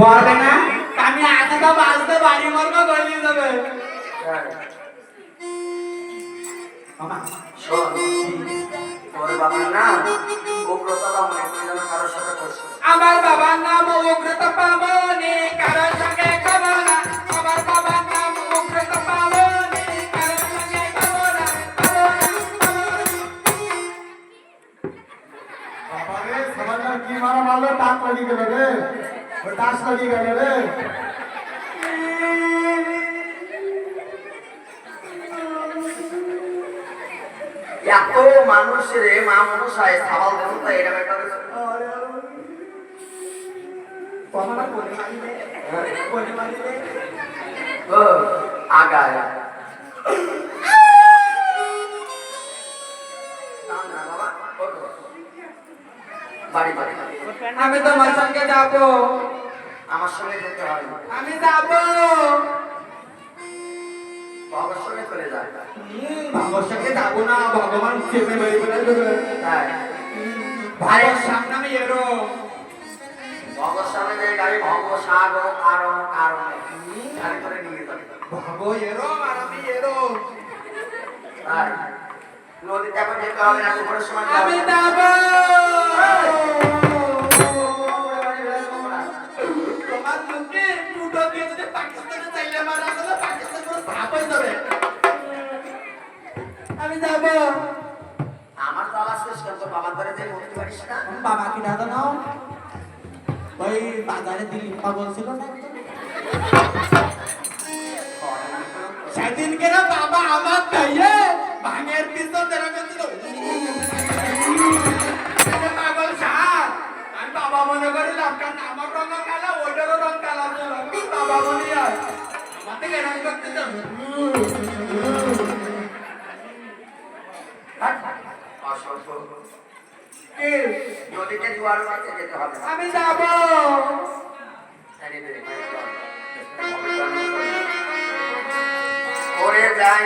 বলবে না আমি আজকে তো বাজতে বাড়ি মরবো গলি যাবে মামা শোন তোর বাবার নাম উগ্রতা মনে করি যেন কারোর সাথে করছে আমার বাবার নাম উগ্রতা পাবনে কারোর সঙ্গে করো না আমার বাবার নাম উগ্রতা পাবনে কারোর সঙ্গে করো না বাবারে সমাজের কি মারা মারলো টাক লাগি গেল রে ওই টাস লাগি গেল রে এত মানুষের মা মনসায় সাবাল দেন তাই এটা একটা কমলা কোনে মারিলে ও আগায় বাড়ি বাড়ি আমি তোমার সঙ্গে যাব আমার সঙ্গে যেতে হয় আমি যাব বাবার সঙ্গে চলে যায় বাবার সঙ্গে যাব না ভগবান চেপে বেরিয়ে বলে দেবে হ্যাঁ ভাইয়ের সামনে আমি এরো বাবার সামনে যে গাড়ি ভঙ্গ সাগর কারণ কারণে গাড়ি করে নিয়ে যাবে ভাবো এরো আর আমি এরো আর নদীতে এখন যেতে হবে না দুপুরের সময় আমি যাব তোমার মুখে টুটো দিয়ে যদি পাকিস্তানে চাইলে মারা গেলে পাকিস্তান পুরো সাপ হয়ে যাবে আমি যাব আমার তালা শেষ কিন্তু বাবার ধরে যে মুক্তি পারিস না বাবা কি দাদা নাও ওই বাজারে দিল্লি পাগল ছিল না সেদিন কেন বাবা আমার গায়ে ভাঙের পিস্তল ধরে গেছিল পাগল সার আমি বাবা মনে করিলাম কারণ আমার রঙ কালা ওইটারও রঙ কালা ছিল বাবা মনে আর আমার থেকে রঙ করতে নদীতে জোয়ার মাঝে যেতে হবে আমি যাব ওরে যাই